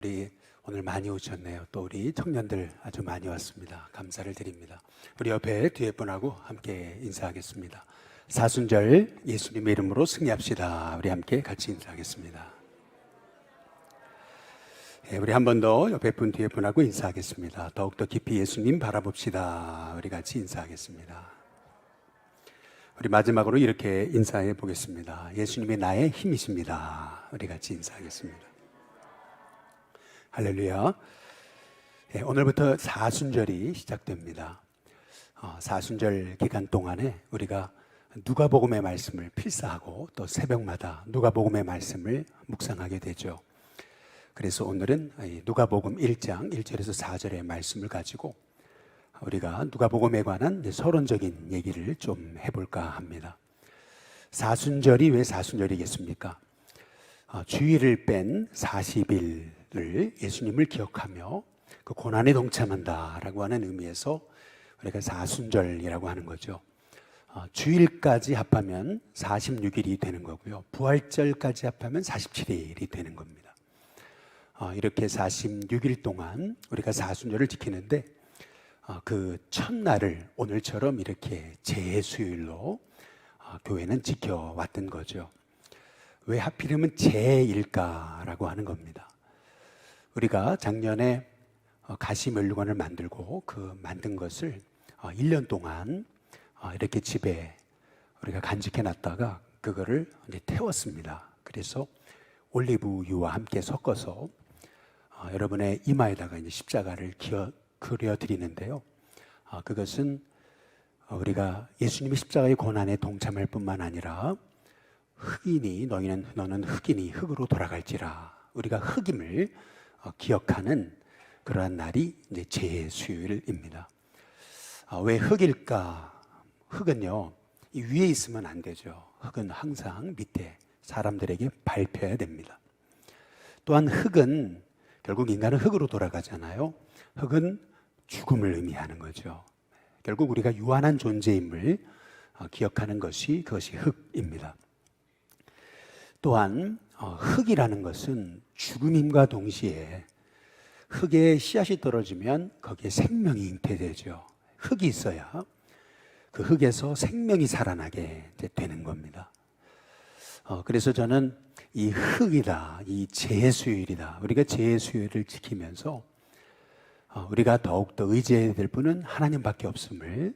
우리 오늘 많이 오셨네요. 또 우리 청년들 아주 많이 왔습니다. 감사를 드립니다. 우리 옆에 뒤에 분하고 함께 인사하겠습니다. 사순절 예수님의 이름으로 승리합시다. 우리 함께 같이 인사하겠습니다. 우리 한 번 더 옆에 분 뒤에 분하고 인사하겠습니다. 더욱더 깊이 예수님 바라봅시다. 우리 같이 인사하겠습니다. 우리 마지막으로 이렇게 인사해 보겠습니다. 예수님이 나의 힘이십니다. 우리 같이 인사하겠습니다. 할렐루야. 오늘부터 사순절이 시작됩니다. 사순절 기간 동안에 우리가 누가복음의 말씀을 필사하고 또 새벽마다 누가복음의 말씀을 묵상하게 되죠. 그래서 오늘은 누가복음 1장 1절에서 4절의 말씀을 가지고 우리가 누가복음에 관한 서론적인 얘기를 좀 해볼까 합니다. 사순절이 왜 사순절이겠습니까? 주일을 뺀 40일을 예수님을 기억하며 그 고난에 동참한다라고 하는 의미에서 우리가 사순절이라고 하는 거죠. 주일까지 합하면 46일이 되는 거고요. 부활절까지 합하면 47일이 되는 겁니다. 이렇게 46일 동안 우리가 사순절을 지키는데 그 첫날을 오늘처럼 이렇게 제수일로 교회는 지켜왔던 거죠. 왜 하필이면 제일까라고 하는 겁니다. 우리가 작년에 가시면류관을 만들고 그 만든 것을 1년 동안 이렇게 집에 우리가 간직해 놨다가 그거를 이제 태웠습니다. 그래서 올리브유와 함께 섞어서 여러분의 이마에다가 이제 십자가를 그려 드리는데요. 그것은 우리가 예수님의 십자가의 고난에 동참할 뿐만 아니라 흑인이 너는 흑인이 흑으로 돌아갈지라 우리가 흑임을 기억하는 그러한 날이 이제 제수요일입니다. 왜 흑일까? 흑은요 이 위에 있으면 안 되죠. 흑은 항상 밑에 사람들에게 밟혀야 됩니다. 또한 흑은 결국 인간은 흑으로 돌아가잖아요. 흑은 죽음을 의미하는 거죠. 결국 우리가 유한한 존재임을 기억하는 것이 그것이 흑입니다. 또한 흙이라는 것은 죽음임과 동시에 흙에 씨앗이 떨어지면 거기에 생명이 잉태되죠. 흙이 있어야 그 흙에서 생명이 살아나게 되는 겁니다. 그래서 저는 이 흙이다, 이 제수일이다. 우리가 제수일을 지키면서 우리가 더욱더 의지해야 될 분은 하나님밖에 없음을,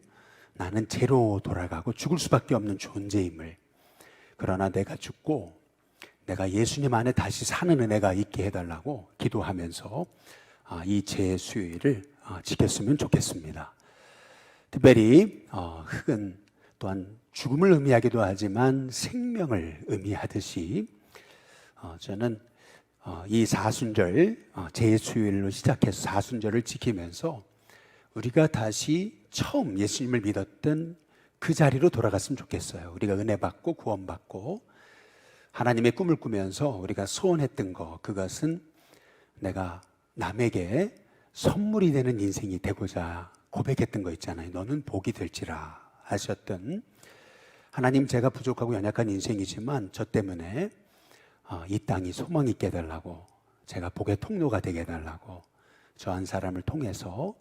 나는 죄로 돌아가고 죽을 수밖에 없는 존재임을, 그러나 내가 죽고 내가 예수님 안에 다시 사는 은혜가 있게 해달라고 기도하면서 이 제수일을 지켰으면 좋겠습니다. 특별히 흑은 또한 죽음을 의미하기도 하지만 생명을 의미하듯이 저는 이 사순절 제수일로 시작해서 사순절을 지키면서 우리가 다시 처음 예수님을 믿었던 그 자리로 돌아갔으면 좋겠어요. 우리가 은혜 받고 구원 받고 하나님의 꿈을 꾸면서 우리가 소원했던 거, 그것은 내가 남에게 선물이 되는 인생이 되고자 고백했던 거 있잖아요. 너는 복이 될지라 하셨던, 하나님 제가 부족하고 연약한 인생이지만 저 때문에 이 땅이 소망 있게 해달라고, 제가 복의 통로가 되게 해달라고, 저 한 사람을 통해서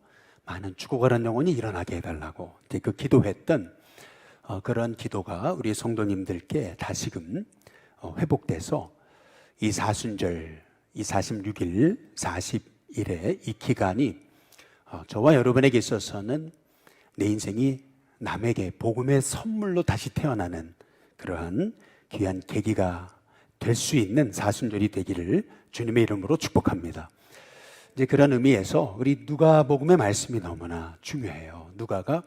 많은 죽어가는 영혼이 일어나게 해달라고 그 기도했던 그런 기도가 우리 성도님들께 다시금 회복돼서 이 사순절, 이 46일, 40일의 이 기간이 저와 여러분에게 있어서는 내 인생이 남에게 복음의 선물로 다시 태어나는 그러한 귀한 계기가 될 수 있는 사순절이 되기를 주님의 이름으로 축복합니다. 이제 그런 의미에서 우리 누가복음의 말씀이 너무나 중요해요. 누가가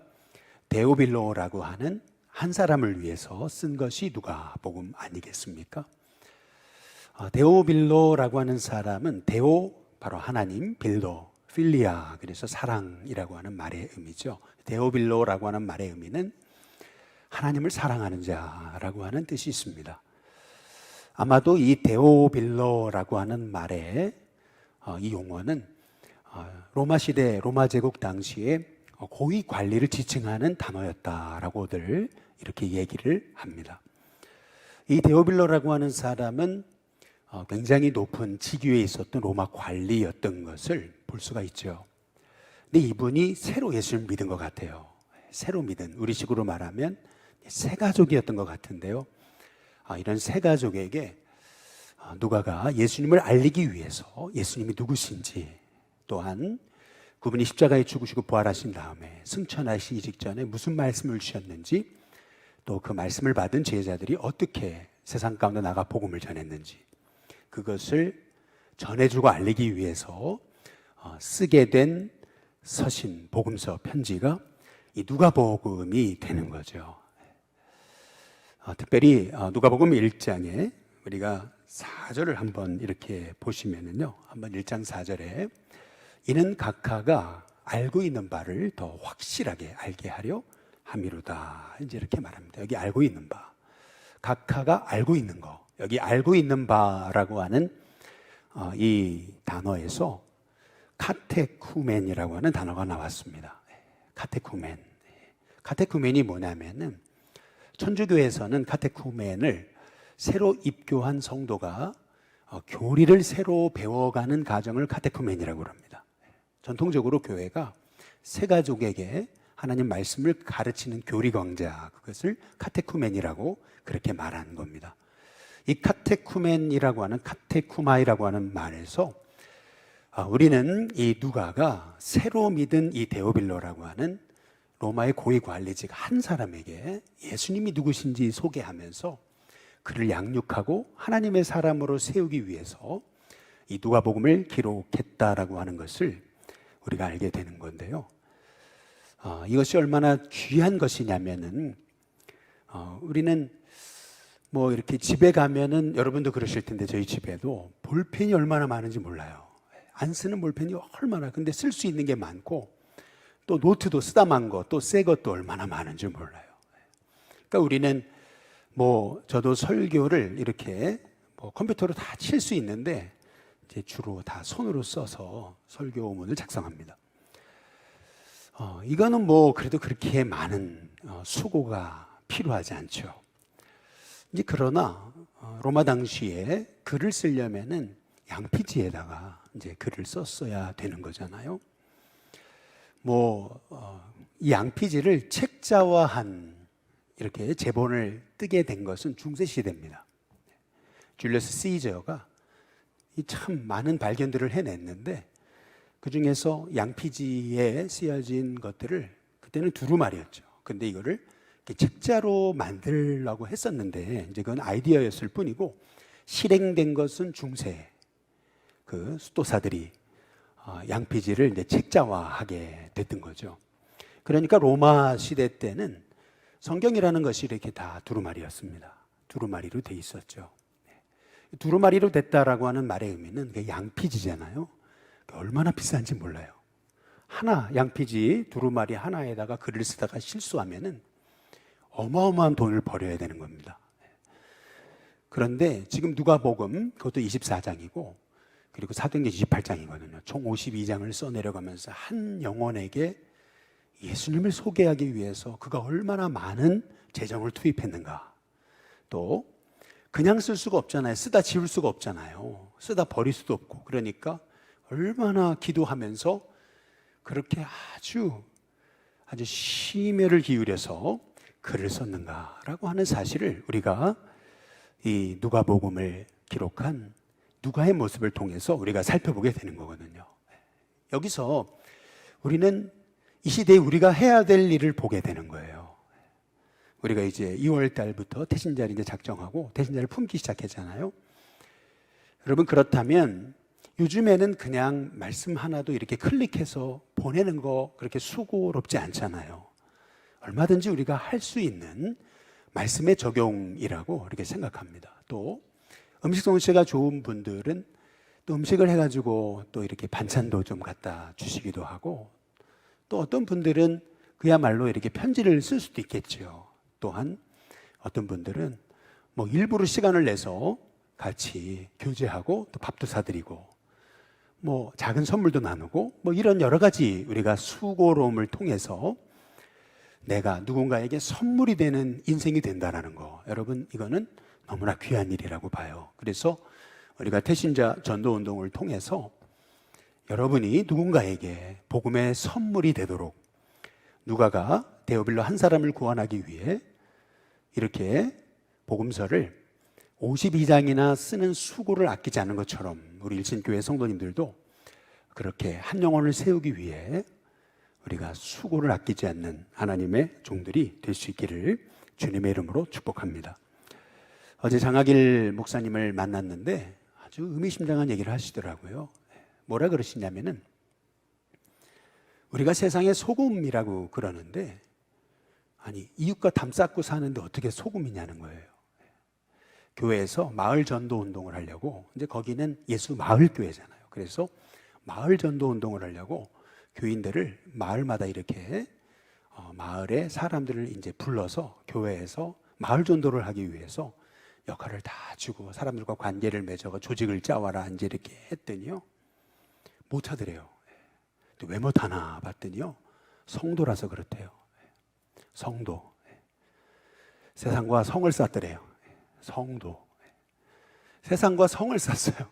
데오빌로라고 하는 한 사람을 위해서 쓴 것이 누가복음 아니겠습니까? 데오빌로라고 하는 사람은, 데오 바로 하나님, 빌로 필리아, 그래서 사랑이라고 하는 말의 의미죠. 데오빌로라고 하는 말의 의미는 하나님을 사랑하는 자라고 하는 뜻이 있습니다. 아마도 이 데오빌로라고 하는 말의 이 용어는 로마 시대, 로마 제국 당시에 고위 관리를 지칭하는 단어였다라고들 이렇게 얘기를 합니다. 이 데오빌로라고 하는 사람은 굉장히 높은 직위에 있었던 로마 관리였던 것을 볼 수가 있죠. 근데 이분이 새로 예수를 믿은 것 같아요. 새로 믿은, 우리식으로 말하면 새 가족이었던 것 같은데요. 이런 새 가족에게 누가가 예수님을 알리기 위해서 예수님이 누구신지, 또한 그분이 십자가에 죽으시고 부활하신 다음에 승천하시기 직전에 무슨 말씀을 주셨는지, 또 그 말씀을 받은 제자들이 어떻게 세상 가운데 나가 복음을 전했는지, 그것을 전해주고 알리기 위해서 쓰게 된 서신, 복음서, 편지가 이 누가복음이 되는 거죠. 특별히 누가복음 1장에 우리가 4절을 한번 이렇게 보시면은요, 한번 1장 4절에 이는 각하가 알고 있는 바를 더 확실하게 알게 하려 함이로다, 이제 이렇게 말합니다. 여기 알고 있는 바, 각하가 알고 있는 거, 여기 알고 있는 바라고 하는 이 단어에서 카테쿠멘이라고 하는 단어가 나왔습니다. 카테쿠멘. 카테쿠멘이 뭐냐면은 천주교에서는 카테쿠멘을 새로 입교한 성도가 교리를 새로 배워가는 과정을 카테쿠멘이라고 합니다. 전통적으로 교회가 새 가족에게 하나님 말씀을 가르치는 교리 강자, 그것을 카테쿠멘이라고 그렇게 말하는 겁니다. 이 카테쿠멘이라고 하는, 카테쿠마이라고 하는 말에서 우리는 이 누가가 새로 믿은 이 데오빌로라고 하는 로마의 고위 관리직 한 사람에게 예수님이 누구신지 소개하면서 그를 양육하고 하나님의 사람으로 세우기 위해서 이 누가복음을 기록했다라고 하는 것을 우리가 알게 되는 건데요. 이것이 얼마나 귀한 것이냐면은 우리는 뭐 이렇게 집에 가면은 여러분도 그러실 텐데 저희 집에도 볼펜이 얼마나 많은지 몰라요. 안 쓰는 볼펜이 얼마나, 근데 쓸 수 있는 게 많고 또 노트도 쓰다만 거, 또 새 것도 얼마나 많은지 몰라요. 그러니까 우리는 뭐 저도 설교를 이렇게 뭐 컴퓨터로 다 칠 수 있는데 이제 주로 다 손으로 써서 설교문을 작성합니다. 이거는 뭐 그래도 그렇게 많은 수고가 필요하지 않죠. 이제 그러나 로마 당시에 글을 쓰려면은 양피지에다가 이제 글을 썼어야 되는 거잖아요. 이 양피지를 책자화한 이렇게 제본을 뜨게 된 것은 중세 시대입니다. 줄리어스 시저가 참 많은 발견들을 해냈는데 그 중에서 양피지에 쓰여진 것들을 그때는 두루마리였죠. 근데 이거를 책자로 만들려고 했었는데 이제 그건 아이디어였을 뿐이고 실행된 것은 중세 그 수도사들이 양피지를 이제 책자화하게 됐던 거죠. 그러니까 로마 시대 때는 성경이라는 것이 이렇게 다 두루마리였습니다. 두루마리로 돼 있었죠. 두루마리로 됐다라고 하는 말의 의미는 양피지잖아요. 얼마나 비싼지 몰라요. 하나, 양피지 두루마리 하나에다가 글을 쓰다가 실수하면은 어마어마한 돈을 벌여야 되는 겁니다. 그런데 지금 누가복음, 그것도 24장이고 그리고 사도행전 28장이거든요. 총 52장을 써내려가면서 한 영혼에게 예수님을 소개하기 위해서 그가 얼마나 많은 재정을 투입했는가. 또 그냥 쓸 수가 없잖아요. 쓰다 지울 수가 없잖아요. 쓰다 버릴 수도 없고. 그러니까 얼마나 기도하면서 그렇게 아주 심혈을 기울여서 글을 썼는가라고 하는 사실을 우리가 이 누가복음을 기록한 누가의 모습을 통해서 우리가 살펴보게 되는 거거든요. 여기서 우리는 이 시대에 우리가 해야 될 일을 보게 되는 거예요. 우리가 이제 2월 달부터 태신자를 이제 작정하고 태신자를 품기 시작했잖아요. 여러분, 그렇다면 요즘에는 그냥 말씀 하나도 이렇게 클릭해서 보내는 거 그렇게 수고롭지 않잖아요. 얼마든지 우리가 할 수 있는 말씀의 적용이라고 이렇게 생각합니다. 또 음식 솜씨가 좋은 분들은 또 음식을 해가지고 또 이렇게 반찬도 좀 갖다 주시기도 하고, 또 어떤 분들은 그야말로 이렇게 편지를 쓸 수도 있겠죠. 또한 어떤 분들은 뭐 일부러 시간을 내서 같이 교제하고 또 밥도 사드리고 뭐 작은 선물도 나누고 뭐 이런 여러 가지 우리가 수고로움을 통해서 내가 누군가에게 선물이 되는 인생이 된다는 거, 여러분 이거는 너무나 귀한 일이라고 봐요. 그래서 우리가 태신자 전도 운동을 통해서 여러분이 누군가에게 복음의 선물이 되도록 누가가 데오빌로 한 사람을 구원하기 위해 이렇게 복음서를 52장이나 쓰는 수고를 아끼지 않은 것처럼 우리 일신교회 성도님들도 그렇게 한 영혼을 세우기 위해 우리가 수고를 아끼지 않는 하나님의 종들이 될 수 있기를 주님의 이름으로 축복합니다. 어제 장학일 목사님을 만났는데 아주 의미심장한 얘기를 하시더라고요. 뭐라 그러시냐면은 우리가 세상의 소금이라고 그러는데 아니 이웃과 담 쌓고 사는데 어떻게 소금이냐는 거예요. 교회에서 마을 전도 운동을 하려고 이제 거기는 예수 마을 교회잖아요. 그래서 마을 전도 운동을 하려고 교인들을 마을마다 이렇게 마을의 사람들을 이제 불러서 교회에서 마을 전도를 하기 위해서 역할을 다 주고 사람들과 관계를 맺어가 조직을 짜와라 이제 이렇게 했더니요 못하더래요. 왜 못하나 봤더니요 성도라서 그렇대요. 성도. 세상과 성을 쌓더래요. 성도. 세상과 성을 쌓았어요.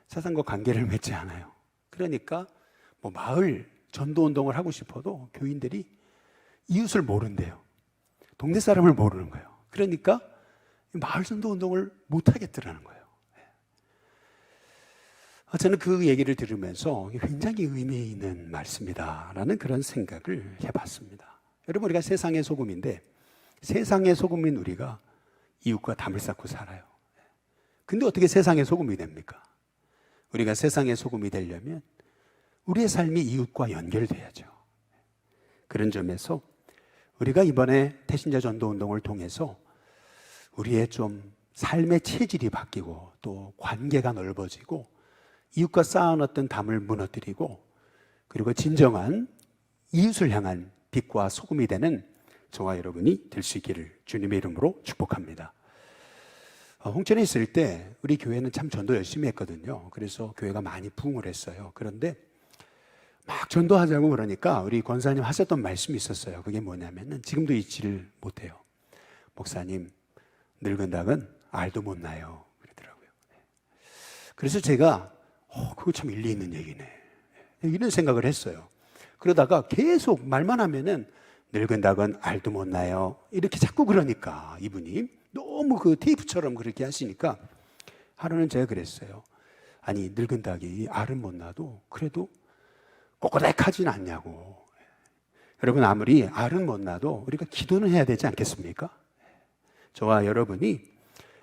세상과 관계를 맺지 않아요. 그러니까 뭐 마을 전도 운동을 하고 싶어도 교인들이 이웃을 모른대요. 동네 사람을 모르는 거예요. 그러니까 마을 전도 운동을 못 하겠더라는 거예요. 저는 그 얘기를 들으면서 굉장히 의미 있는 말씀이다라는 그런 생각을 해봤습니다. 여러분 우리가 세상의 소금인데 세상의 소금인 우리가 이웃과 담을 쌓고 살아요. 근데 어떻게 세상의 소금이 됩니까? 우리가 세상의 소금이 되려면 우리의 삶이 이웃과 연결돼야죠. 그런 점에서 우리가 이번에 태신자 전도 운동을 통해서 우리의 좀 삶의 체질이 바뀌고 또 관계가 넓어지고 이웃과 쌓아놨던 담을 무너뜨리고 그리고 진정한 이웃을 향한 빛과 소금이 되는 저와 여러분이 될 수 있기를 주님의 이름으로 축복합니다. 홍천에 있을 때 우리 교회는 참 전도 열심히 했거든요. 그래서 교회가 많이 부흥을 했어요. 그런데 막 전도하자고 그러니까 우리 권사님 하셨던 말씀이 있었어요. 그게 뭐냐면은 지금도 잊지를 못해요. 목사님 늙은 닭은 알도 못 나요 그러더라고요. 그래서 제가 그거 참 일리 있는 얘기네 이런 생각을 했어요. 그러다가 계속 말만 하면은 늙은 닭은 알도 못 나요 이렇게 자꾸 그러니까 이분이 너무 그 테이프처럼 그렇게 하시니까 하루는 제가 그랬어요. 아니 늙은 닭이 알은 못 나도 그래도 꼬꼬닥하진 않냐고. 여러분 아무리 알은 못 나도 우리가 기도는 해야 되지 않겠습니까? 저와 여러분이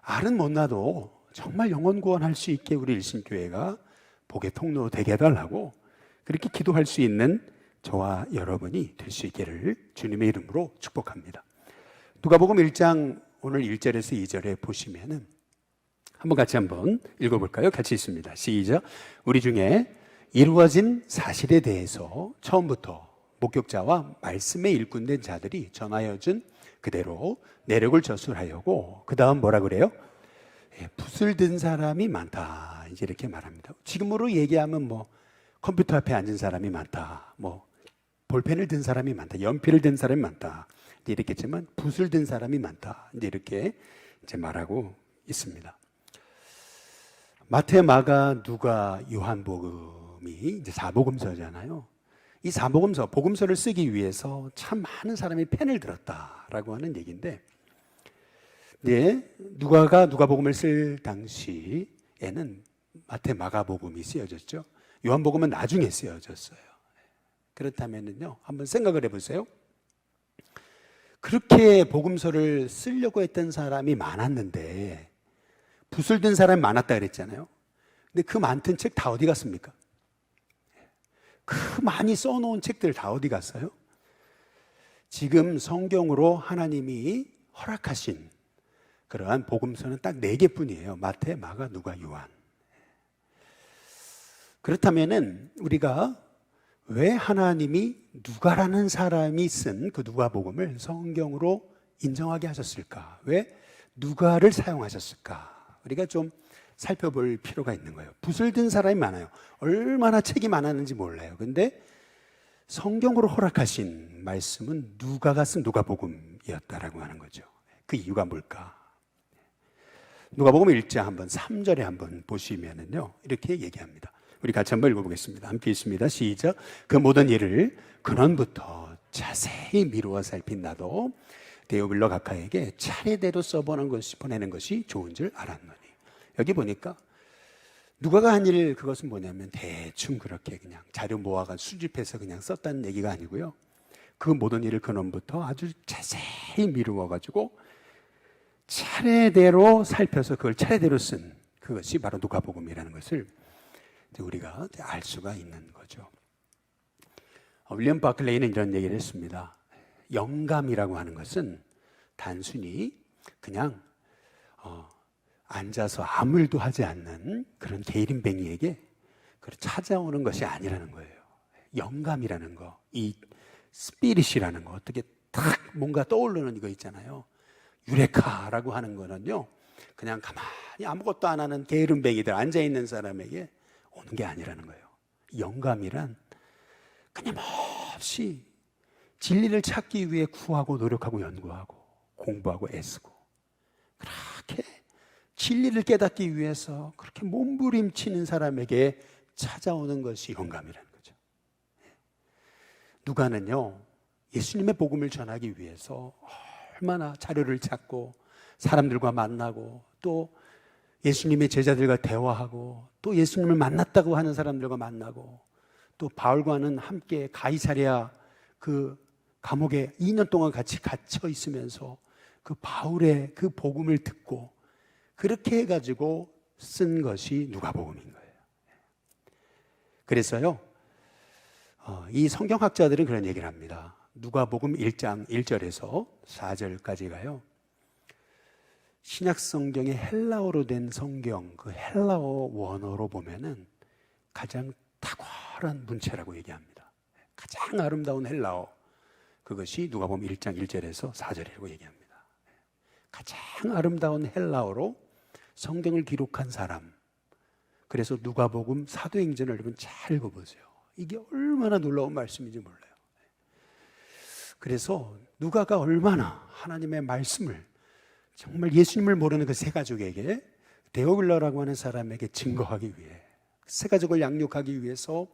알은 못 나도 정말 영혼 구원할 수 있게 우리 일신교회가 복의 통로 되게 해달라고 그렇게 기도할 수 있는 저와 여러분이 될 수 있기를 주님의 이름으로 축복합니다. 누가복음 1장 오늘 1절에서 2절에 보시면은 한번 같이 한번 읽어볼까요? 같이 있습니다. 시작. 우리 중에 이루어진 사실에 대해서 처음부터 목격자와 말씀의 일꾼된 자들이 전하여 준 그대로 내력을 저술하려고 그 다음 뭐라 그래요? 붓을 든 사람이 많다 이제 이렇게 말합니다. 지금으로 얘기하면 뭐 컴퓨터 앞에 앉은 사람이 많다, 뭐 볼펜을 든 사람이 많다, 연필을 든 사람이 많다 이제 이렇겠지만 붓을 든 사람이 많다 이제 이렇게 이제 말하고 있습니다. 마태, 마가, 누가, 요한복음이 이제 사복음서잖아요. 이 사복음서, 복음서를 쓰기 위해서 참 많은 사람이 펜을 들었다라고 하는 얘기인데, 네, 누가가 누가복음을 쓸 당시에는 마태, 마가복음이 쓰여졌죠. 요한복음은 나중에 쓰여졌어요. 그렇다면요, 한번 생각을 해보세요. 그렇게 복음서를 쓰려고 했던 사람이 많았는데 붓을 든 사람이 많았다 그랬잖아요. 근데 그 많던 책 다 어디 갔습니까? 그 많이 써놓은 책들 다 어디 갔어요? 지금 성경으로 하나님이 허락하신 그러한 복음서는 딱 4개뿐이에요. 마태, 마가, 누가, 요한. 그렇다면은 우리가 왜 하나님이 누가라는 사람이 쓴 그 누가복음을 성경으로 인정하게 하셨을까? 왜 누가를 사용하셨을까? 우리가 좀 살펴볼 필요가 있는 거예요. 붓을 든 사람이 많아요. 얼마나 책이 많았는지 몰라요. 근데 성경으로 허락하신 말씀은 누가가 쓴 누가복음이었다라고 하는 거죠. 그 이유가 뭘까? 누가복음 1장 한번 3절에 한번 보시면은요, 이렇게 얘기합니다. 우리 같이 한번 읽어보겠습니다. 함께 있습니다. 시작. 그 모든 일을 근원부터 자세히 미루어 살핀 나도 데오빌로 각하에게 차례대로 보내는 것이 좋은 줄 알았노니. 여기 보니까 누가가 한 일, 그것은 뭐냐면 대충 그렇게 그냥 자료 모아가 수집해서 그냥 썼다는 얘기가 아니고요, 그 모든 일을 근원부터 아주 자세히 미루어가지고 차례대로 살펴서 그걸 차례대로 쓴, 그것이 바로 누가복음이라는 것을 우리가 알 수가 있는 거죠. 윌리엄 바클레이는 이런 얘기를 했습니다. 영감이라고 하는 것은 단순히 그냥 앉아서 아무 일도 하지 않는 그런 게으름뱅이에게 찾아오는 것이 아니라는 거예요. 영감이라는 거, 이 스피릿이라는 거, 어떻게 딱 뭔가 떠오르는 이거 있잖아요. 유레카라고 하는 거는요, 그냥 가만히 아무것도 안 하는 게으름뱅이들, 앉아있는 사람에게 오는 게 아니라는 거예요. 영감이란 끊임없이 진리를 찾기 위해 구하고 노력하고 연구하고 공부하고 애쓰고, 그렇게 진리를 깨닫기 위해서 그렇게 몸부림치는 사람에게 찾아오는 것이 영감이라는 거죠. 누가는요, 예수님의 복음을 전하기 위해서 얼마나 자료를 찾고 사람들과 만나고 또 예수님의 제자들과 대화하고 또 예수님을 만났다고 하는 사람들과 만나고 또 바울과는 함께 가이사랴 그 감옥에 2년 동안 같이 갇혀 있으면서 그 바울의 그 복음을 듣고 그렇게 해가지고 쓴 것이 누가복음인 거예요. 그래서요, 이 성경학자들은 그런 얘기를 합니다. 누가복음 1장 1절에서 4절까지가요, 신약 성경의 헬라어로 된 성경, 그 헬라어 원어로 보면은 가장 탁월한 문체라고 얘기합니다. 가장 아름다운 헬라어, 그것이 누가복음 1장 1절에서 4절이라고 얘기합니다. 가장 아름다운 헬라어로 성경을 기록한 사람. 그래서 누가복음 사도행전을 여러분 잘 읽어보세요. 이게 얼마나 놀라운 말씀인지 몰라요. 그래서 누가가 얼마나 하나님의 말씀을 정말 예수님을 모르는 그 세 가족에게, 데오빌러라고 하는 사람에게 증거하기 위해, 세 가족을 양육하기 위해서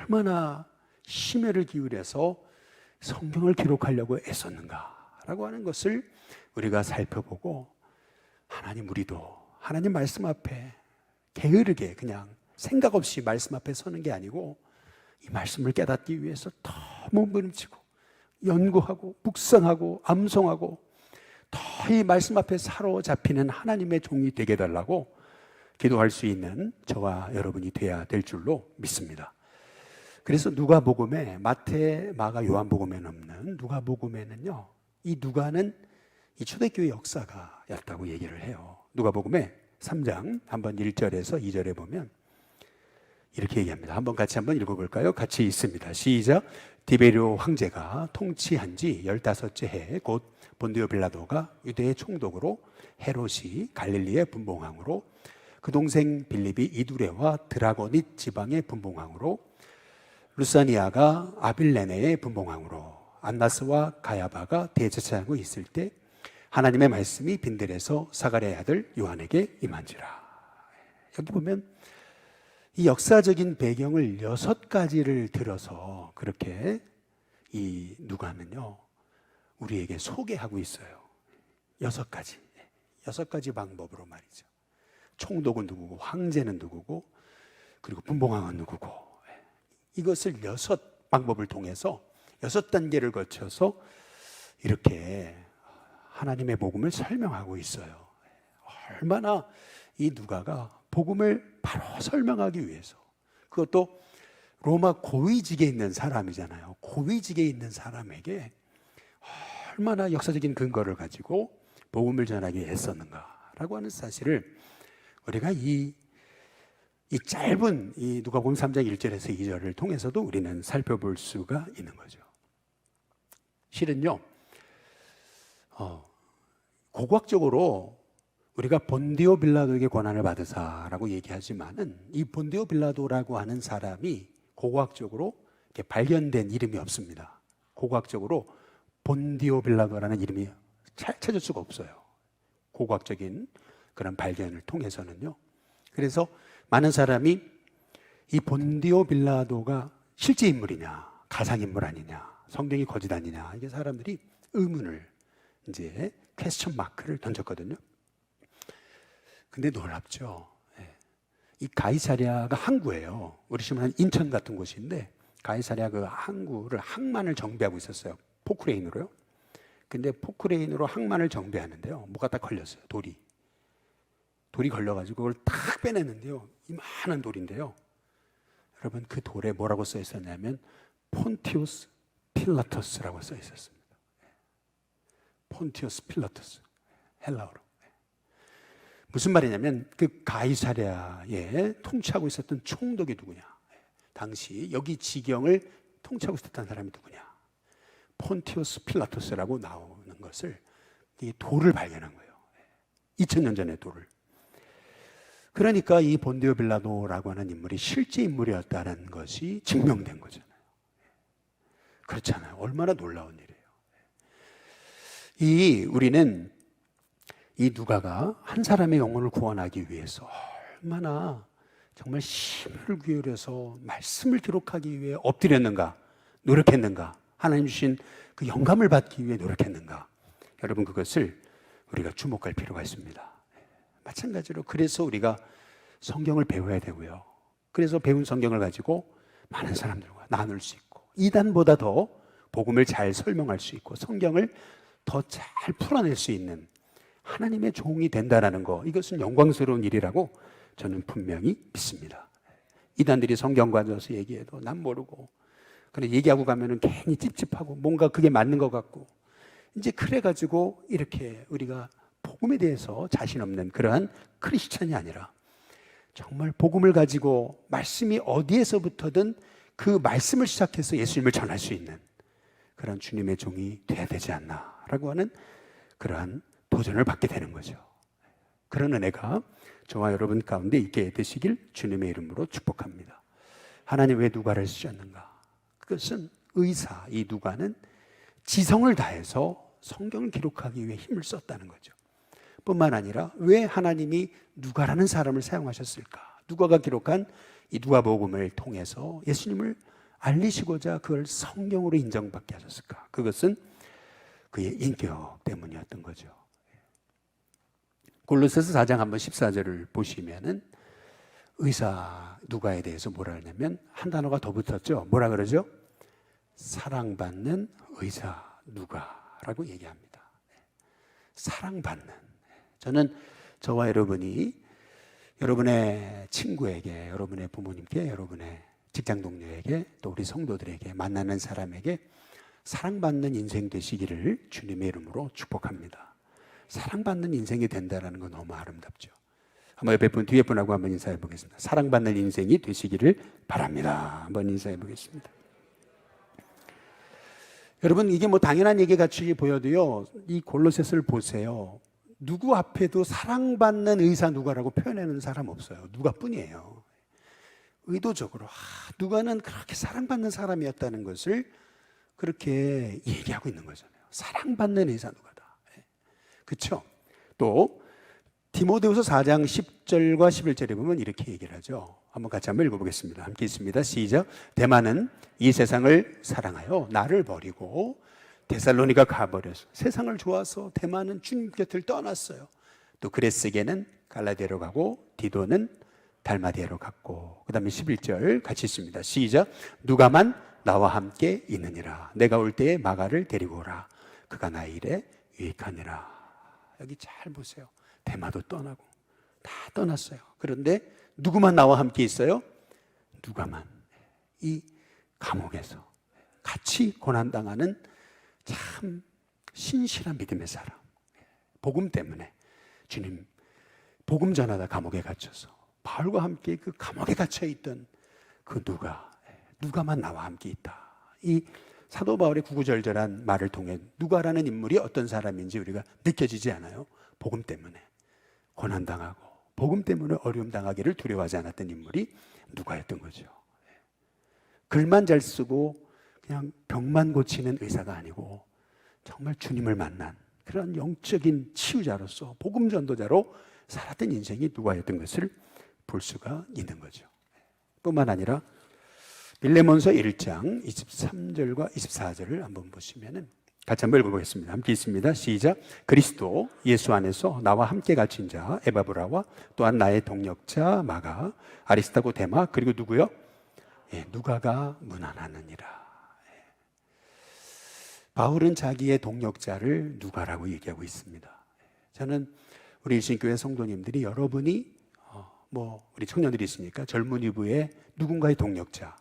얼마나 심혈을 기울여서 성경을 기록하려고 애썼는가라고 하는 것을 우리가 살펴보고, 하나님, 우리도 하나님 말씀 앞에 게으르게 그냥 생각 없이 말씀 앞에 서는 게 아니고 이 말씀을 깨닫기 위해서 더 몸부림치고 연구하고 묵상하고 암송하고 더 이 말씀 앞에 사로잡히는 하나님의 종이 되게 해달라고 기도할 수 있는 저와 여러분이 돼야 될 줄로 믿습니다. 그래서 누가복음에, 마태, 마가, 요한복음에는 없는 누가복음에는요, 이 누가는 이 초대교회 역사가 였다고 얘기를 해요. 누가복음에 3장 한번 1절에서 2절에 보면 이렇게 얘기합니다. 한번 같이 한번 읽어볼까요? 같이 있습니다. 시작. 디베리오 황제가 통치한 지 15째 해, 곧 본디오 빌라도가 유대의 총독으로, 헤롯이 갈릴리의 분봉왕으로, 그 동생 빌립이 이두레와 드라고닛 지방의 분봉왕으로, 루사니아가 아빌레네의 분봉왕으로, 안나스와 가야바가 대제사장으로 있을 때 하나님의 말씀이 빈들에서 사가랴의 아들 요한에게 임한지라. 여기 보면 이 역사적인 배경을 6가지를 들어서 그렇게 이 누가는요, 우리에게 소개하고 있어요. 6가지 방법으로 말이죠. 총독은 누구고, 황제는 누구고, 그리고 분봉왕은 누구고, 이것을 6방법을 통해서 6단계를 거쳐서 이렇게 하나님의 복음을 설명하고 있어요. 얼마나 이 누가가 복음을 바로 설명하기 위해서, 그것도 로마 고위직에 있는 사람이잖아요. 고위직에 있는 사람에게 얼마나 역사적인 근거를 가지고 복음을 전하기 애썼는가라고 하는 사실을 우리가 이 짧은 이 누가복음 3장 1절에서 2절을 통해서도 우리는 살펴볼 수가 있는 거죠. 실은요, 고고학적으로 우리가 본디오 빌라도에게 고난을 받으사라고 얘기하지만은 이 본디오 빌라도라고 하는 사람이 고고학적으로 이렇게 발견된 이름이 없습니다. 고고학적으로 본디오 빌라도라는 이름이 찾을 수가 없어요. 고고학적인 그런 발견을 통해서는요. 그래서 많은 사람이 이 본디오 빌라도가 실제 인물이냐, 가상인물 아니냐, 성경이 거짓 아니냐, 이게 사람들이 의문을, 이제 퀘스천 마크를 던졌거든요. 근데 놀랍죠. 이 가이사랴가 항구예요. 우리 지금 인천 같은 곳인데 가이사랴 그 항구를 항만을 정비하고 있었어요. 포크레인으로요. 근데 포크레인으로 항만을 정비하는데요, 뭐가 딱 걸렸어요. 돌이 걸려가지고 그걸 탁 빼냈는데요, 이만한 돌인데요, 여러분 그 돌에 뭐라고 써 있었냐면 폰티우스 필라토스라고 써 있었습니다. 폰티우스 필라토스, 헬라어로. 무슨 말이냐면 그 가이사랴에 통치하고 있었던 총독이 누구냐, 당시 여기 지경을 통치하고 있었던 사람이 누구냐, 폰티우스 필라토스라고 나오는 것을, 이 돌을 발견한 거예요. 2000년 전의 돌을. 그러니까 이 본디오 빌라도라고 하는 인물이 실제 인물이었다는 것이 증명된 거잖아요. 그렇잖아요. 얼마나 놀라운 일이에요. 우리는 이 누가가 한 사람의 영혼을 구원하기 위해서 얼마나 정말 힘을 기울여서 말씀을 기록하기 위해 엎드렸는가, 노력했는가, 하나님 주신 그 영감을 받기 위해 노력했는가. 여러분, 그것을 우리가 주목할 필요가 있습니다. 마찬가지로 그래서 우리가 성경을 배워야 되고요, 그래서 배운 성경을 가지고 많은 사람들과 나눌 수 있고, 이단보다 더 복음을 잘 설명할 수 있고 성경을 더 잘 풀어낼 수 있는 하나님의 종이 된다는 거, 이것은 영광스러운 일이라고 저는 분명히 믿습니다. 이단들이 성경 가져와서 얘기해도 난 모르고, 그래 얘기하고 가면은 괜히 찝찝하고 뭔가 그게 맞는 것 같고, 이제 그래가지고 이렇게 우리가 복음에 대해서 자신 없는 그러한 크리스찬이 아니라 정말 복음을 가지고 말씀이 어디에서부터든 그 말씀을 시작해서 예수님을 전할 수 있는 그런 주님의 종이 돼야 되지 않나라고 하는 그러한 도전을 받게 되는 거죠. 그런 은혜가 저와 여러분 가운데 있게 되시길 주님의 이름으로 축복합니다. 하나님 왜 누가를 쓰셨는가? 그것은 의사, 이 누가는 지성을 다해서 성경을 기록하기 위해 힘을 썼다는 거죠. 뿐만 아니라 왜 하나님이 누가라는 사람을 사용하셨을까? 누가가 기록한 이 누가복음을 통해서 예수님을 알리시고자 그걸 성경으로 인정받게 하셨을까? 그것은 그의 인격 때문이었던 거죠. 골로새서 4장 한번 14절을 보시면은 의사 누가에 대해서 뭐라 하냐면 한 단어가 더 붙었죠. 뭐라 그러죠? 사랑받는 의사 누가라고 얘기합니다. 사랑받는. 저는 저와 여러분이 여러분의 친구에게, 여러분의 부모님께, 여러분의 직장 동료에게, 또 우리 성도들에게, 만나는 사람에게 사랑받는 인생 되시기를 주님의 이름으로 축복합니다. 사랑받는 인생이 된다는 건 너무 아름답죠. 한번 옆에 분, 뒤에 분하고 한번 인사해 보겠습니다. 사랑받는 인생이 되시기를 바랍니다. 한번 인사해 보겠습니다. 여러분, 이게 뭐 당연한 얘기 같이 보여도요, 이 골로새서를 보세요. 누구 앞에도 사랑받는 의사 누가라고 표현하는 사람 없어요. 누가뿐이에요. 의도적으로 누가는 그렇게 사랑받는 사람이었다는 것을 그렇게 얘기하고 있는 거잖아요. 사랑받는 의사 누가다. 그렇죠? 또 디모데후서 4장 10절과 11절에 보면 이렇게 얘기를 하죠. 한번 같이 한번 읽어보겠습니다. 함께 있습니다. 시작. 데마는 이 세상을 사랑하여 나를 버리고 데살로니가 가버려서 세상을 좋아서 데마는 주님 곁을 떠났어요. 또 그레스게는 갈라디아로 가고 디도는 달마디아로 갔고, 그 다음에 11절 같이 있습니다. 시작. 누가만 나와 함께 있느니라. 내가 올 때에 마가를 데리고 오라. 그가 나의 일에 유익하니라. 여기 잘 보세요. 데마도 떠나고 다 떠났어요. 그런데 누구만 나와 함께 있어요? 누가만. 이 감옥에서 같이 고난당하는 참 신실한 믿음의 사람. 복음 때문에 주님 복음 전하다 감옥에 갇혀서 바울과 함께 그 감옥에 갇혀있던 그 누가만 나와 함께 있다. 이 사도 바울의 구구절절한 말을 통해 누가라는 인물이 어떤 사람인지 우리가 느껴지지 않아요? 복음 때문에 고난당하고 복음 때문에 어려움 당하기를 두려워하지 않았던 인물이 누가였던 거죠. 글만 잘 쓰고 그냥 병만 고치는 의사가 아니고 정말 주님을 만난 그런 영적인 치유자로서 복음 전도자로 살았던 인생이 누가였던 것을 볼 수가 있는 거죠. 뿐만 아니라 빌레몬서 1장 23절과 24절을 한번 보시면은 같이 한번 읽어보겠습니다. 함께 있습니다. 시작. 그리스도 예수 안에서 나와 함께 갇힌 자 에바브라와 또한 나의 동력자 마가 아리스타고 데마 그리고 누구요? 누가가 문안하느니라. 바울은 자기의 동력자를 누가라고 얘기하고 있습니다. 저는 우리 일신교회 성도님들이 여러분이 우리 청년들이 있으니까 젊은이부의 누군가의 동력자,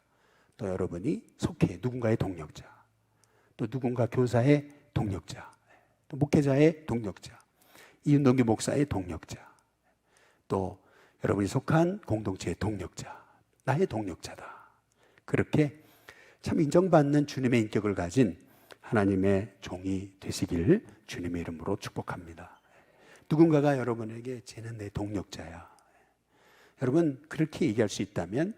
또 여러분이 속해 누군가의 동력자, 또 누군가 교사의 동력자, 또 목회자의 동력자, 이윤동기 목사의 동력자, 또 여러분이 속한 공동체의 동력자, 나의 동력자다. 그렇게 참 인정받는 주님의 인격을 가진 하나님의 종이 되시길 주님의 이름으로 축복합니다. 누군가가 여러분에게 쟤는 내 동력자야. 여러분 그렇게 얘기할 수 있다면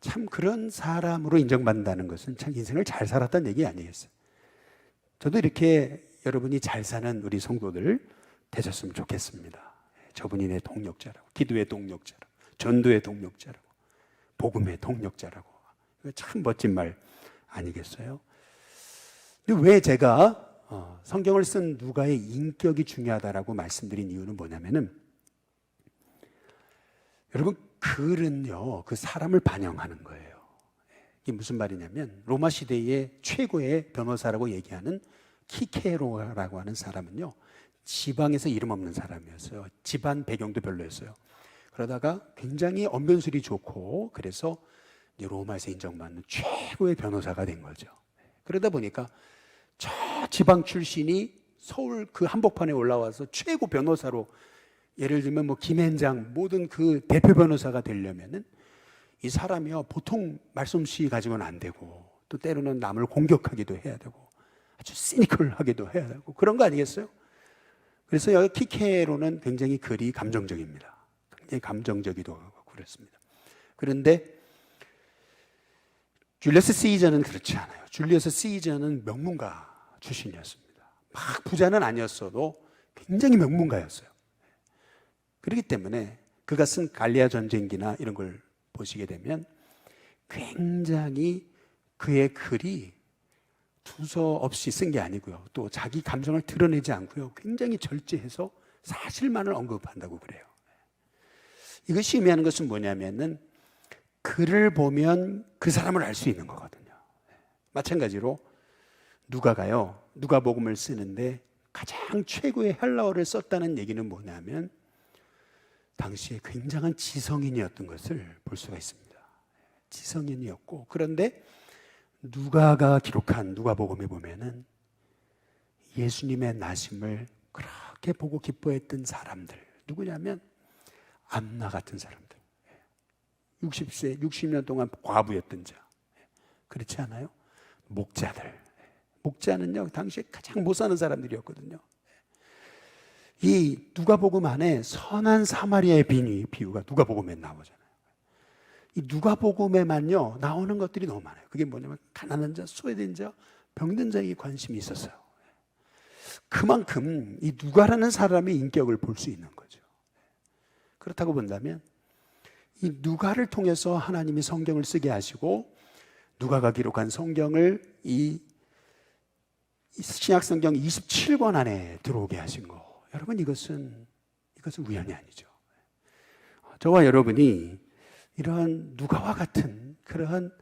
참 그런 사람으로 인정받는다는 것은 참 인생을 잘 살았다는 얘기 아니겠어요? 저도 이렇게 여러분이 잘 사는 우리 성도들 되셨으면 좋겠습니다. 저분이 내 동력자라고, 기도의 동력자라고, 전도의 동력자라고, 복음의 동력자라고. 참 멋진 말 아니겠어요? 근데 왜 제가 성경을 쓴 누가의 인격이 중요하다라고 말씀드린 이유는 뭐냐면은 여러분 글은요 그 사람을 반영하는 거예요. 이게 무슨 말이냐면 로마 시대의 최고의 변호사라고 얘기하는 키케로라고 하는 사람은요 지방에서 이름 없는 사람이었어요. 집안 배경도 별로였어요. 그러다가 굉장히 언변술이 좋고 그래서 로마에서 인정받는 최고의 변호사가 된 거죠. 그러다 보니까 저 지방 출신이 서울 그 한복판에 올라와서 최고 변호사로, 예를 들면 김앤장 모든 그 대표 변호사가 되려면은 이 사람이요 보통 말솜씨 가지고는 안 되고 또 때로는 남을 공격하기도 해야 되고 아주 시니컬하게도 해야 되고 그런 거 아니겠어요? 그래서 여기 키케로는 굉장히 글이 감정적입니다. 굉장히 감정적이기도 하고 그렇습니다. 그런데 줄리어스 시저는 그렇지 않아요. 줄리어스 시저는 명문가 출신이었습니다. 막 부자는 아니었어도 굉장히 명문가였어요. 그렇기 때문에 그가 쓴 갈리아 전쟁기나 이런 걸 보시게 되면 굉장히 그의 글이 두서없이 쓴 게 아니고요. 또 자기 감정을 드러내지 않고요. 굉장히 절제해서 사실만을 언급한다고 그래요. 이것이 의미하는 것은 뭐냐면은 글을 보면 그 사람을 알 수 있는 거거든요. 마찬가지로 누가가요. 누가복음을 쓰는데 가장 최고의 헬라어를 썼다는 얘기는 뭐냐면 당시에 굉장한 지성인이었던 것을 볼 수가 있습니다. 지성인이었고 그런데 누가가 기록한 누가복음에 보면은 예수님의 나심을 그렇게 보고 기뻐했던 사람들 누구냐면 안나 같은 사람들 60세, 60년 동안 과부였던 자 그렇지 않아요? 목자는요 당시에 가장 못 사는 사람들이었거든요. 이 누가복음 안에 선한 사마리아의 비유가 누가복음에 나오잖아요. 이 누가복음에만요 나오는 것들이 너무 많아요. 그게 뭐냐면 가난한 자, 소외된 자, 병든 자에게 관심이 있었어요. 그만큼 이 누가라는 사람의 인격을 볼 수 있는 거죠. 그렇다고 본다면 이 누가를 통해서 하나님이 성경을 쓰게 하시고 누가가 기록한 성경을 이 신약 성경 27권 안에 들어오게 하신 거. 여러분 이것은 우연이 아니죠. 저와 여러분이 이러한 누가와 같은 그러한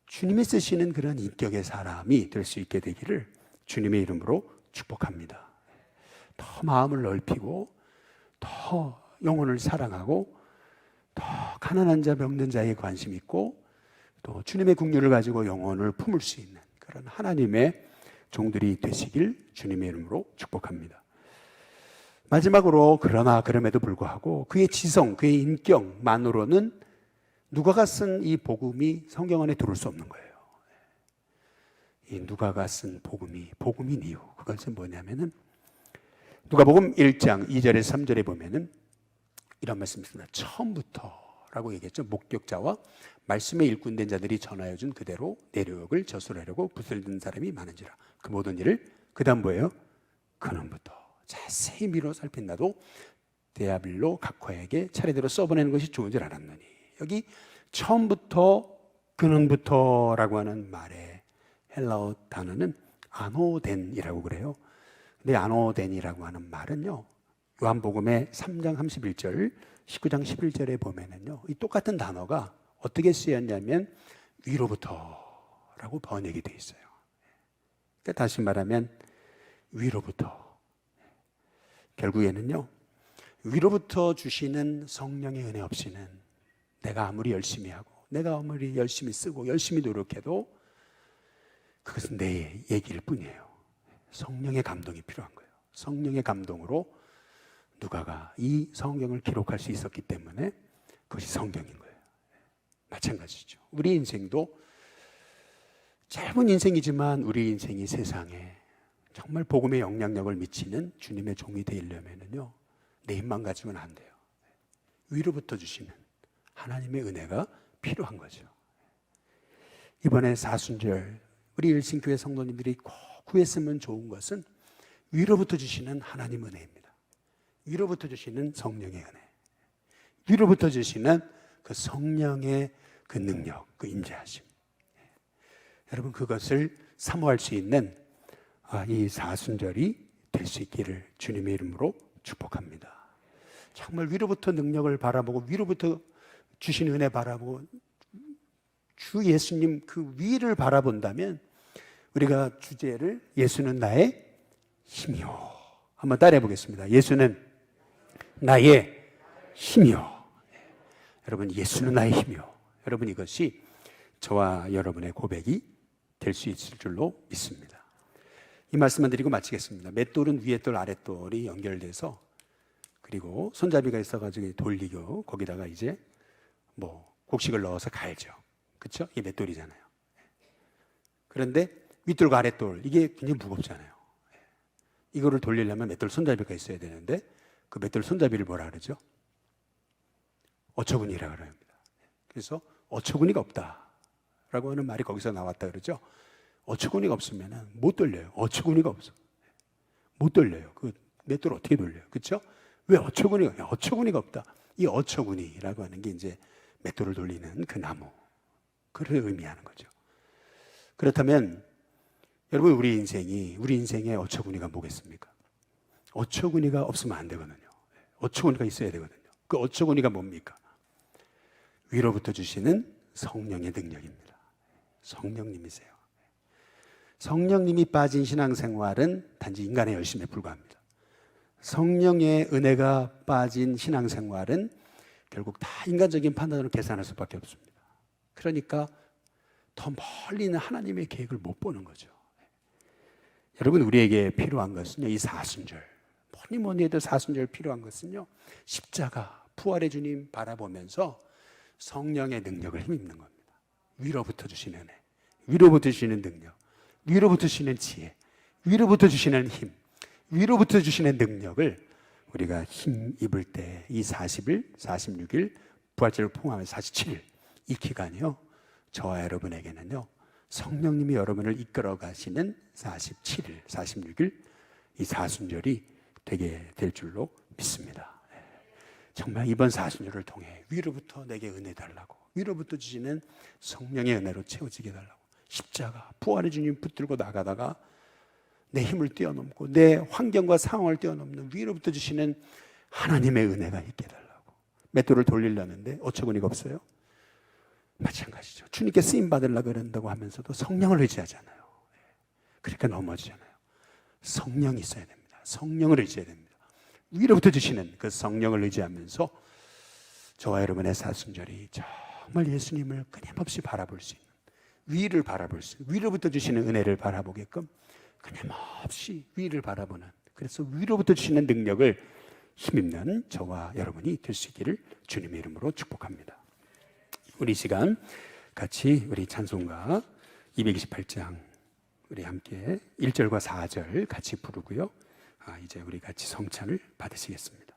주님이 쓰시는 그런 인격의 사람이 될 수 있게 되기를 주님의 이름으로 축복합니다. 더 마음을 넓히고 더 영혼을 사랑하고 더 가난한 자, 병든 자에 관심 있고 또 주님의 긍휼을 가지고 영혼을 품을 수 있는 그런 하나님의 종들이 되시길 주님의 이름으로 축복합니다. 마지막으로 그럼에도 불구하고 그의 지성, 그의 인격만으로는 누가가 쓴 이 복음이 성경 안에 들어올 수 없는 거예요. 이 누가가 쓴 복음인 이유 그것은 뭐냐면은 누가복음 1장 2절에서 3절에 보면은 이런 말씀이 있습니다. 처음부터라고 얘기했죠. 목격자와 말씀의 일꾼된 자들이 전하여 준 그대로 내력을 저술하려고 붓을 든 사람이 많은지라. 그 모든 일을 그 다음 뭐예요? 근원부터 자세히 미뤄 살핀 나도 데아빌로 각화에게 차례대로 써보내는 것이 좋은 줄 알았느니. 여기 처음부터 근원부터라고 하는 말의 헬라어 단어는 아노덴이라고 그래요. 근데 아노덴이라고 하는 말은요, 요한복음의 3장 31절, 19장 11절에 보면은요, 이 똑같은 단어가 어떻게 쓰였냐면 위로부터라고 번역이 되어 있어요. 그러니까 다시 말하면 위로부터. 결국에는요, 위로부터 주시는 성령의 은혜 없이는 내가 아무리 열심히 하고 내가 아무리 열심히 쓰고 열심히 노력해도 그것은 내 얘기일 뿐이에요. 성령의 감동이 필요한 거예요. 성령의 감동으로 누가가 이 성경을 기록할 수 있었기 때문에 그것이 성경인 거예요. 마찬가지죠. 우리 인생도 짧은 인생이지만 우리 인생이 세상에 정말 복음의 영향력을 미치는 주님의 종이 되려면요, 내 힘만 가지고는 안 돼요. 위로부터 주시는 하나님의 은혜가 필요한 거죠. 이번에 사순절 우리 일신교회 성도님들이 꼭 구했으면 좋은 것은 위로부터 주시는 하나님 은혜입니다. 위로부터 주시는 성령의 은혜, 위로부터 주시는 그 성령의 그 능력, 그 임재하심. 여러분, 그것을 사모할 수 있는 이 사순절이 될 수 있기를 주님의 이름으로 축복합니다. 정말 위로부터 능력을 바라보고 위로부터 주신 은혜 바라보고 주 예수님 그 위를 바라본다면 우리가 주제를 예수는 나의 힘이요, 한번 따라해 보겠습니다. 예수는 나의 힘이요. 여러분, 예수는 나의 힘이요. 여러분, 이것이 저와 여러분의 고백이 될 수 있을 줄로 믿습니다. 이 말씀만 드리고 마치겠습니다. 맷돌은 위에 돌 아래 돌이 연결돼서, 그리고 손잡이가 있어가지고 돌리고 거기다가 이제 곡식을 넣어서 갈죠. 그렇죠? 이게 맷돌이잖아요. 그런데 윗돌과 아랫돌, 이게 굉장히 무겁잖아요. 이거를 돌리려면 맷돌 손잡이가 있어야 되는데 그 맷돌 손잡이를 뭐라 그러죠? 어처구니라고 합니다. 그래서 어처구니가 없다라고 하는 말이 거기서 나왔다 그러죠. 어처구니가 없으면 못 돌려요. 어처구니가 없어. 못 돌려요. 그 맷돌 어떻게 돌려요? 그렇죠? 왜 어처구니가 없다. 이 어처구니라고 하는 게 이제 맷돌을 돌리는 그 나무, 그를 의미하는 거죠. 그렇다면 여러분, 우리 인생의 어처구니가 뭐겠습니까? 어처구니가 없으면 안 되거든요. 어처구니가 있어야 되거든요. 그 어처구니가 뭡니까? 위로부터 주시는 성령의 능력입니다. 성령님이세요. 성령님이 빠진 신앙생활은 단지 인간의 열심에 불과합니다. 성령의 은혜가 빠진 신앙생활은 결국 다 인간적인 판단으로 계산할 수밖에 없습니다. 그러니까 더 멀리 있는 하나님의 계획을 못 보는 거죠. 여러분, 우리에게 필요한 것은요, 이 사순절, 뭐니 해도 사순절 필요한 것은요, 십자가 부활의 주님 바라보면서 성령의 능력을 힘입는 겁니다. 위로부터 주시는 은혜, 위로부터 주시는 능력, 위로부터 주시는 지혜, 위로부터 주시는 힘, 위로부터 주시는 능력을 우리가 힘 입을 때 이 40일, 46일, 부활절을 포함해 47일, 이 기간이요, 저와 여러분에게는요, 성령님이 여러분을 이끌어 가시는 47일, 46일, 이 사순절이 되게 될 줄로 믿습니다. 정말 이번 사순절을 통해 위로부터 내게 은혜 달라고, 위로부터 주시는 성령의 은혜로 채워지게 달라고, 십자가 부활의 주님 붙들고 나가다가 내 힘을 뛰어넘고 내 환경과 상황을 뛰어넘는 위로부터 주시는 하나님의 은혜가 있게 달라고. 맷돌을 돌리려는데 어처구니가 없어요. 마찬가지죠. 주님께 쓰임 받으려고 그런다고 하면서도 성령을 의지하잖아요. 그러니까 넘어지잖아요. 성령이 있어야 됩니다. 성령을 의지해야 됩니다. 위로부터 주시는 그 성령을 의지하면서 저와 여러분의 사순절이 정말 예수님을 끊임없이 바라볼 수 있는, 위를 바라볼 수 있는, 위로부터 주시는 은혜를 바라보게끔 끊임없이 위를 바라보는, 그래서 위로부터 주시는 능력을 힘입는 저와 여러분이 될 수 있기를 주님의 이름으로 축복합니다. 우리 시간 같이 우리 찬송가 228장 우리 함께 1절과 4절 같이 부르고요. 이제 우리 같이 성찬을 받으시겠습니다.